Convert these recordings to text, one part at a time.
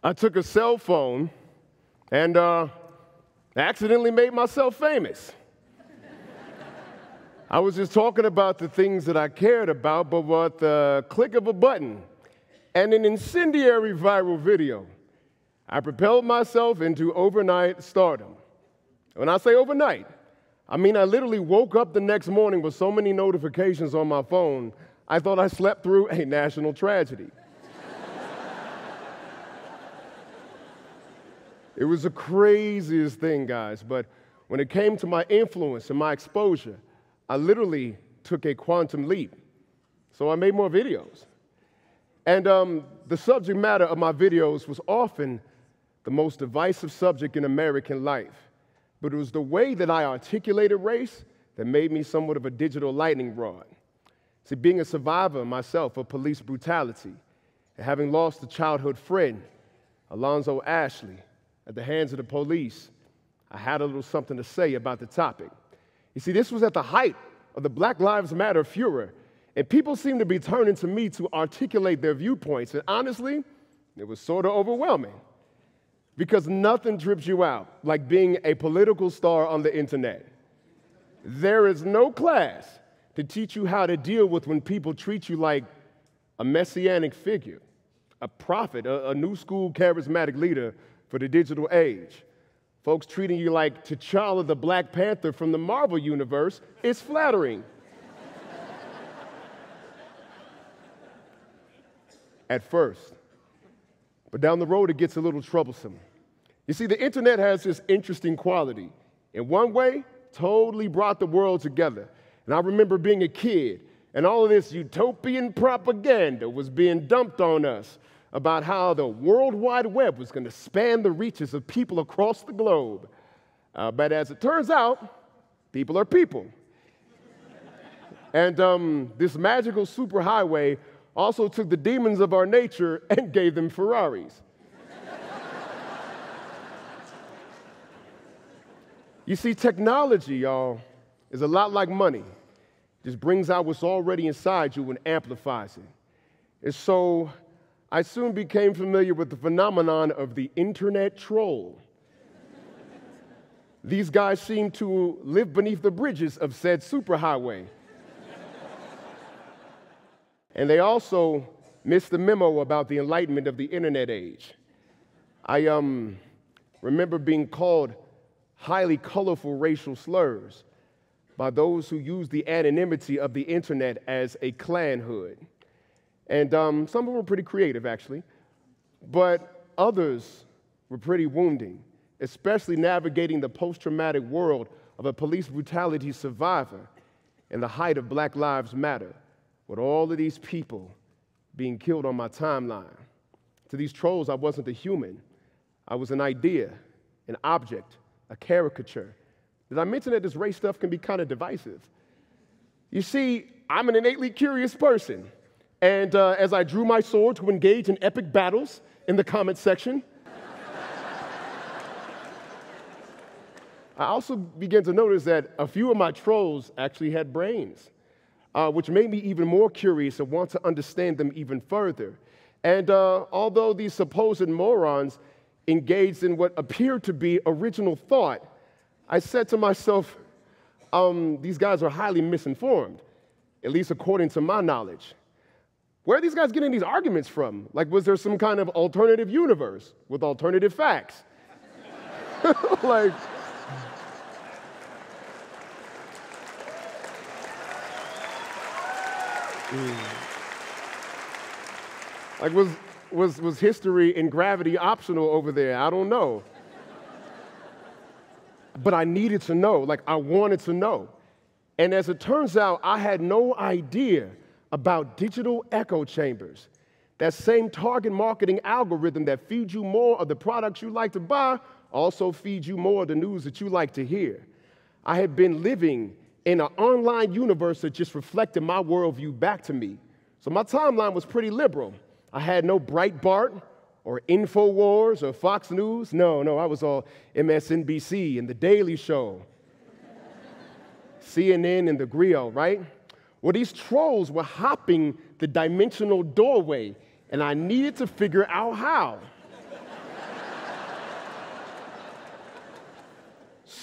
I took a cell phone and accidentally made myself famous. I was just talking about the things that I cared about, but with the click of a button and an incendiary viral video, I propelled myself into overnight stardom. When I say overnight, I mean I literally woke up the next morning with so many notifications on my phone, I thought I slept through a national tragedy. It was the craziest thing, guys, but when it came to my influence and my exposure, I literally took a quantum leap. So I made more videos. And the subject matter of my videos was often the most divisive subject in American life. But it was the way that I articulated race that made me somewhat of a digital lightning rod. See, being a survivor myself of police brutality and having lost a childhood friend, Alonzo Ashley, at the hands of the police, I had a little something to say about the topic. You see, this was at the height of the Black Lives Matter furor, and people seemed to be turning to me to articulate their viewpoints, and honestly, it was sort of overwhelming. Because nothing trips you out like being a political star on the internet. There is no class to teach you how to deal with when people treat you like a messianic figure, a prophet, a new school charismatic leader for the digital age. Folks treating you like Charla the Black Panther from the Marvel universe is flattering. At first. But down the road, it gets a little troublesome. You see, the internet has this interesting quality. In one way, totally brought the world together. And I remember being a kid, and all of this utopian propaganda was being dumped on us about how the World Wide Web was going to span the reaches of people across the globe. But as it turns out, people are people. And this magical superhighway also took the demons of our nature and gave them Ferraris. You see, technology, y'all, is a lot like money. It just brings out what's already inside you and amplifies it. And so I soon became familiar with the phenomenon of the internet troll. These guys seem to live beneath the bridges of said superhighway. And they also missed the memo about the enlightenment of the internet age. I remember being called highly colorful racial slurs by those who use the anonymity of the internet as a clan hood. And some of them were pretty creative, actually, but others were pretty wounding, especially navigating the post-traumatic world of a police brutality survivor in the height of Black Lives Matter, with all of these people being killed on my timeline. To these trolls, I wasn't a human. I was an idea, an object, a caricature. Did I mention that this race stuff can be kind of divisive? You see, I'm an innately curious person. And as I drew my sword to engage in epic battles in the comment section, I also began to notice that a few of my trolls actually had brains, which made me even more curious and want to understand them even further. And although these supposed morons engaged in what appeared to be original thought, I said to myself, these guys are highly misinformed, at least according to my knowledge. Where are these guys getting these arguments from? Like, was there some kind of alternative universe with alternative facts? Like, like was history and gravity optional over there? I don't know. But I needed to know, like I wanted to know. And as it turns out, I had no idea about digital echo chambers. That same target marketing algorithm that feeds you more of the products you like to buy also feeds you more of the news that you like to hear. I had been living in an online universe that just reflected my worldview back to me. So my timeline was pretty liberal. I had no Breitbart or InfoWars or Fox News. No, I was all MSNBC and The Daily Show, CNN and The Griot, right? Well, these trolls were hopping the dimensional doorway, and I needed to figure out how.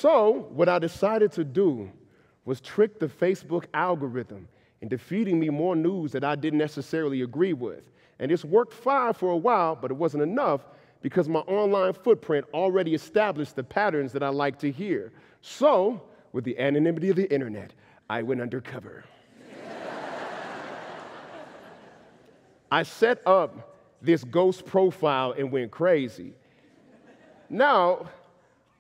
So what I decided to do was trick the Facebook algorithm into feeding me more news that I didn't necessarily agree with. And this worked fine for a while, but it wasn't enough because my online footprint already established the patterns that I like to hear. So, with the anonymity of the internet, I went undercover. I set up this ghost profile and went crazy. Now,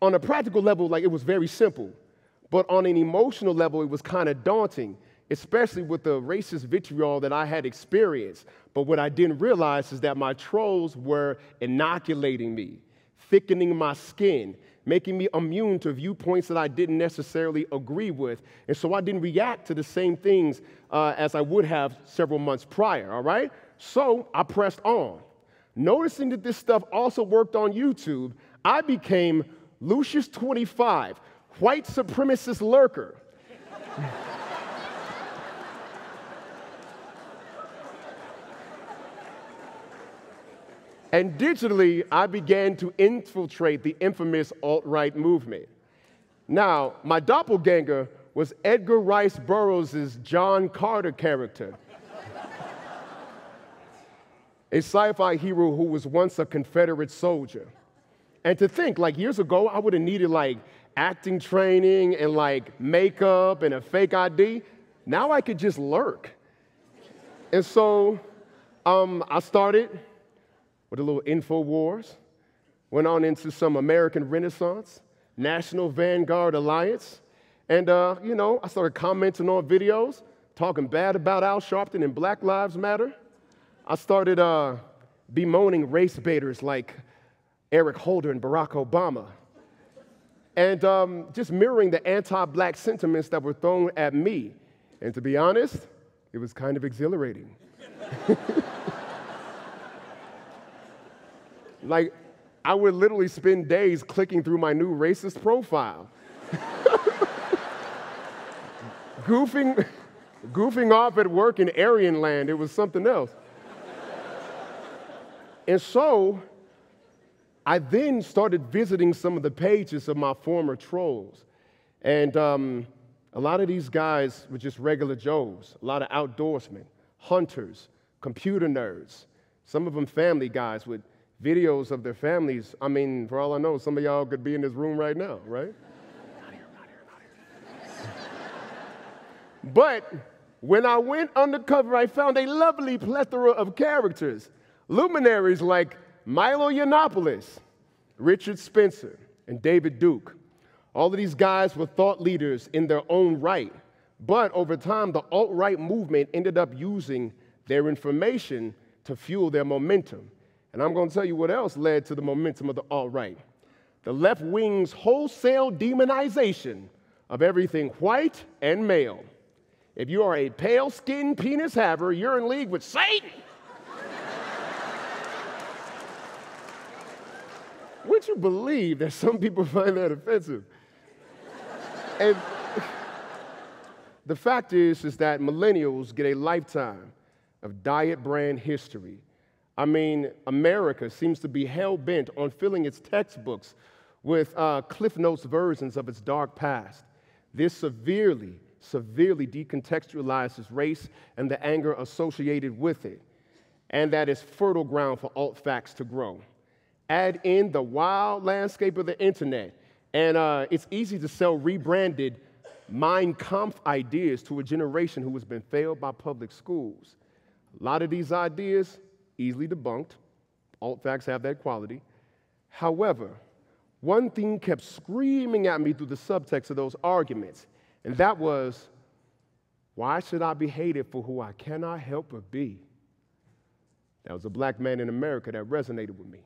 on a practical level, like, it was very simple. But on an emotional level, it was kind of daunting, especially with the racist vitriol that I had experienced. But what I didn't realize is that my trolls were inoculating me, thickening my skin, making me immune to viewpoints that I didn't necessarily agree with. And so I didn't react to the same things as I would have several months prior, all right? So I pressed on. Noticing that this stuff also worked on YouTube, I became Lucius25, white supremacist lurker. And digitally, I began to infiltrate the infamous alt-right movement. Now, my doppelganger was Edgar Rice Burroughs' John Carter character, a sci-fi hero who was once a Confederate soldier. And to think, like, years ago, I would have needed, like, acting training and, like, makeup and a fake ID. Now I could just lurk. And so I started with a little InfoWars, went on into some American Renaissance, National Vanguard Alliance, and, I started commenting on videos, talking bad about Al Sharpton and Black Lives Matter. I started bemoaning race baiters like Eric Holder and Barack Obama, and just mirroring the anti-black sentiments that were thrown at me. And to be honest, it was kind of exhilarating. Like, I would literally spend days clicking through my new racist profile, goofing off at work in Aryan land. It was something else. And so I then started visiting some of the pages of my former trolls. And a lot of these guys were just regular Joes, a lot of outdoorsmen, hunters, computer nerds, some of them family guys with videos of their families. I mean, for all I know, some of y'all could be in this room right now, right? Not here. But when I went undercover, I found a lovely plethora of characters, luminaries like Milo Yiannopoulos, Richard Spencer, and David Duke. All of these guys were thought leaders in their own right. But over time, the alt-right movement ended up using their information to fuel their momentum. And I'm going to tell you what else led to the momentum of the alt-right. The left wing's wholesale demonization of everything white and male. If you are a pale-skinned penis haver, you're in league with Satan. Would you believe that some people find that offensive? And the fact is that millennials get a lifetime of diet brand history. I mean, America seems to be hell-bent on filling its textbooks with Cliff Notes versions of its dark past. This severely decontextualizes race and the anger associated with it, and that is fertile ground for alt-facts to grow. Add in the wild landscape of the internet, and it's easy to sell rebranded Mein Kampf ideas to a generation who has been failed by public schools. A lot of these ideas, easily debunked. Alt-facts have that quality. However, one thing kept screaming at me through the subtext of those arguments, and that was, why should I be hated for who I cannot help but be? That was a black man in America that resonated with me.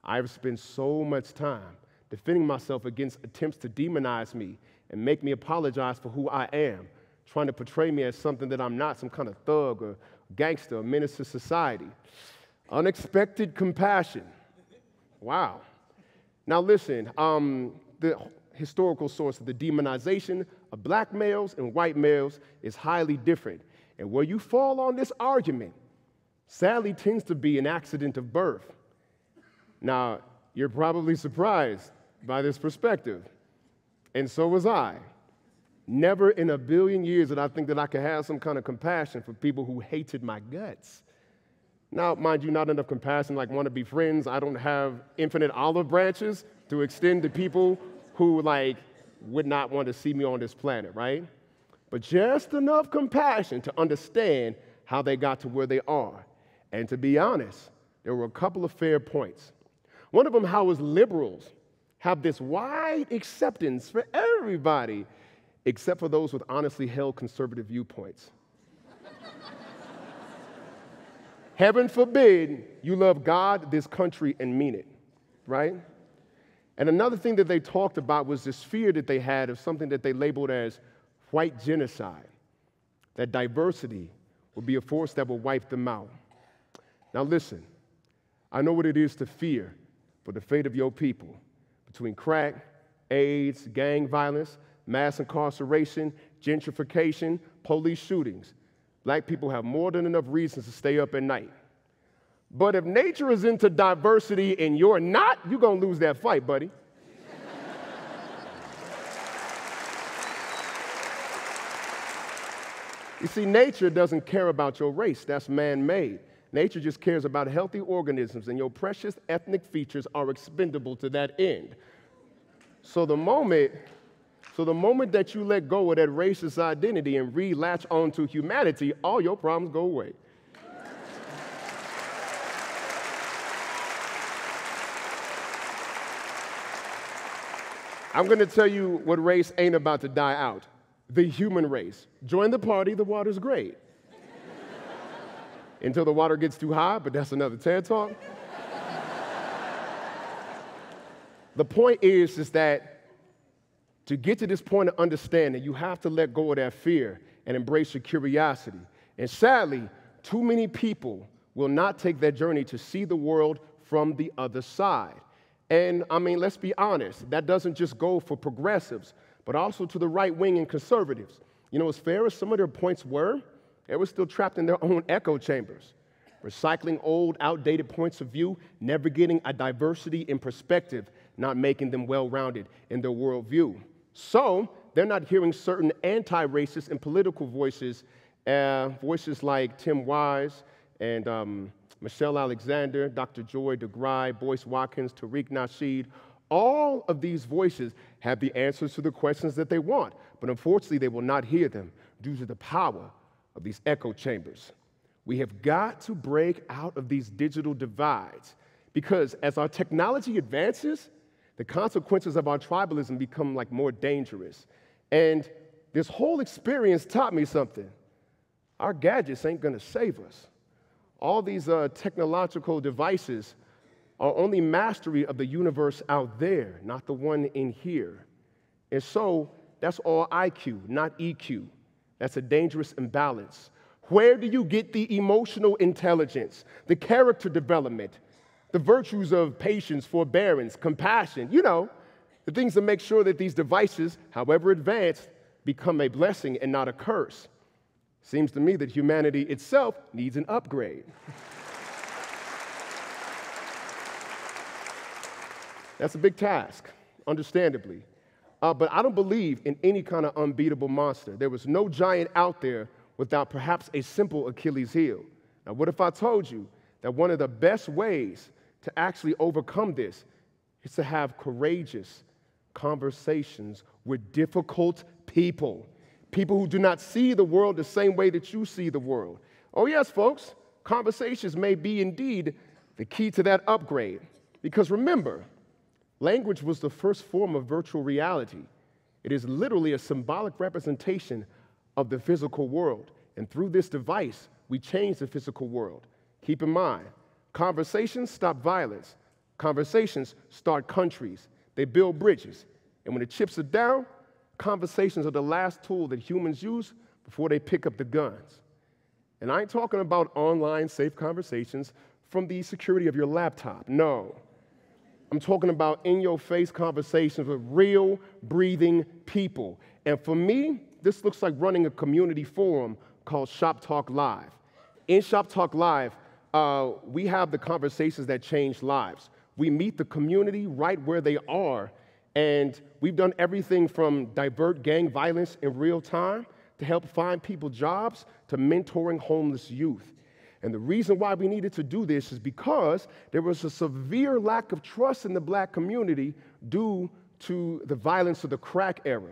I've spent so much time defending myself against attempts to demonize me and make me apologize for who I am, trying to portray me as something that I'm not, some kind of thug or gangster, a menace to society. Unexpected compassion. Wow. Now listen, the historical source of the demonization of black males and white males is highly different. And where you fall on this argument, sadly, tends to be an accident of birth. Now, you're probably surprised by this perspective. And so was I. Never in a billion years did I think that I could have some kind of compassion for people who hated my guts. Now, mind you, not enough compassion, like want to be friends. I don't have infinite olive branches to extend to people who would not want to see me on this planet, right? But just enough compassion to understand how they got to where they are. And to be honest, there were a couple of fair points. One of them, how as liberals have this wide acceptance for everybody, except for those with honestly held conservative viewpoints. Heaven forbid you love God, this country, and mean it, right? And another thing that they talked about was this fear that they had of something that they labeled as white genocide, that diversity would be a force that will wipe them out. Now listen, I know what it is to fear for the fate of your people. Between crack, AIDS, gang violence, mass incarceration, gentrification, police shootings, black people have more than enough reasons to stay up at night. But if nature is into diversity and you're not, you're going to lose that fight, buddy. You see, nature doesn't care about your race. That's man-made. Nature just cares about healthy organisms, and your precious ethnic features are expendable to that end. So the moment that you let go of that racist identity and re-latch onto humanity, all your problems go away. I'm going to tell you what race ain't about to die out. The human race. Join the party, the water's great. Until the water gets too high, but that's another TED Talk. The point is that to get to this point of understanding, you have to let go of that fear and embrace your curiosity. And sadly, too many people will not take that journey to see the world from the other side. And I mean, let's be honest, that doesn't just go for progressives, but also to the right wing and conservatives. You know, as fair as some of their points were, they were still trapped in their own echo chambers, recycling old, outdated points of view, never getting a diversity in perspective, not making them well-rounded in their worldview. So they're not hearing certain anti-racist and political voices, voices like Tim Wise and Michelle Alexander, Dr. Joy DeGruy, Boyce Watkins, Tariq Nasheed. All of these voices have the answers to the questions that they want, but unfortunately they will not hear them due to the power of these echo chambers. We have got to break out of these digital divides because as our technology advances, the consequences of our tribalism become more dangerous. And this whole experience taught me something. Our gadgets ain't gonna save us. All these technological devices are only mastery of the universe out there, not the one in here. And so that's all IQ, not EQ. That's a dangerous imbalance. Where do you get the emotional intelligence, the character development, the virtues of patience, forbearance, compassion, the things that make sure that these devices, however advanced, become a blessing and not a curse? Seems to me that humanity itself needs an upgrade. That's a big task, understandably. But I don't believe in any kind of unbeatable monster. There was no giant out there without perhaps a simple Achilles heel. Now, what if I told you that one of the best ways to actually overcome this is to have courageous conversations with difficult people, people who do not see the world the same way that you see the world. Oh yes, folks, conversations may be indeed the key to that upgrade. Because remember, language was the first form of virtual reality. It is literally a symbolic representation of the physical world. And through this device, we change the physical world. Keep in mind, conversations stop violence. Conversations start countries. They build bridges. And when the chips are down, conversations are the last tool that humans use before they pick up the guns. And I ain't talking about online safe conversations from the security of your laptop. No. I'm talking about in-your-face conversations with real, breathing people. And for me, this looks like running a community forum called Shop Talk Live. In Shop Talk Live, we have the conversations that change lives. We meet the community right where they are, And we've done everything from divert gang violence in real time to help find people jobs to mentoring homeless youth. And the reason why we needed to do this is because there was a severe lack of trust in the black community due to the violence of the crack era.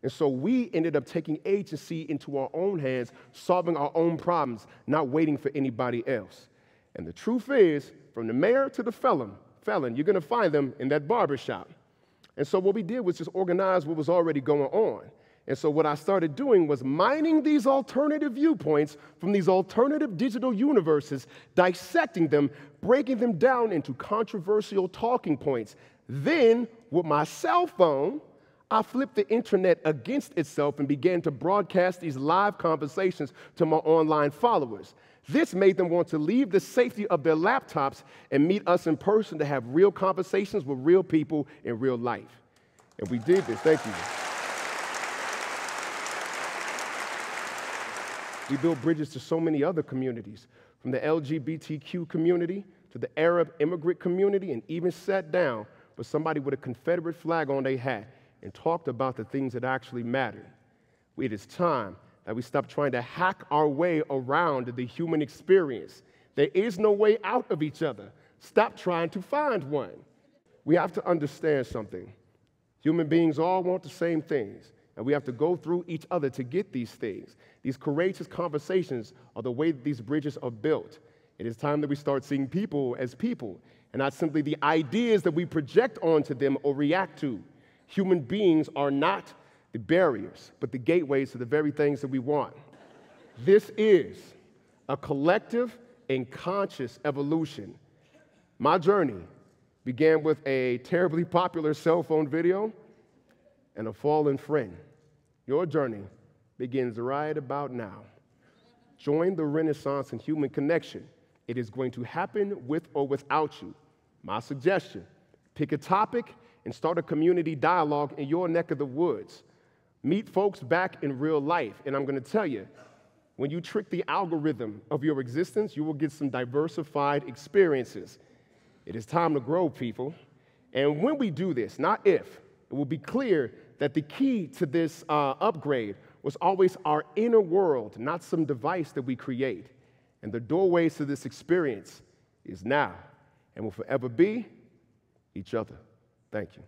And so we ended up taking agency into our own hands, solving our own problems, not waiting for anybody else. And the truth is, from the mayor to the felon, you're going to find them in that barbershop. And so what we did was just organize what was already going on. And so what I started doing was mining these alternative viewpoints from these alternative digital universes, dissecting them, breaking them down into controversial talking points. Then, with my cell phone, I flipped the internet against itself and began to broadcast these live conversations to my online followers. This made them want to leave the safety of their laptops and meet us in person to have real conversations with real people in real life. And we did this. Thank you. We built bridges to so many other communities, from the LGBTQ community to the Arab immigrant community, and even sat down with somebody with a Confederate flag on their hat and talked about the things that actually mattered. It is time that we stop trying to hack our way around the human experience. There is no way out of each other. Stop trying to find one. We have to understand something. Human beings all want the same things, and we have to go through each other to get these things. These courageous conversations are the way that these bridges are built. It is time that we start seeing people as people, and not simply the ideas that we project onto them or react to. Human beings are not the barriers, but the gateways to the very things that we want. This is a collective and conscious evolution. My journey began with a terribly popular cell phone video and a fallen friend. Your journey begins right about now. Join the renaissance in human connection. It is going to happen with or without you. My suggestion, pick a topic and start a community dialogue in your neck of the woods. Meet folks back in real life, and I'm going to tell you, when you trick the algorithm of your existence, you will get some diversified experiences. It is time to grow, people. And when we do this, not if, it will be clear that the key to this upgrade was always our inner world, not some device that we create. And the doorways to this experience is now and will forever be each other. Thank you.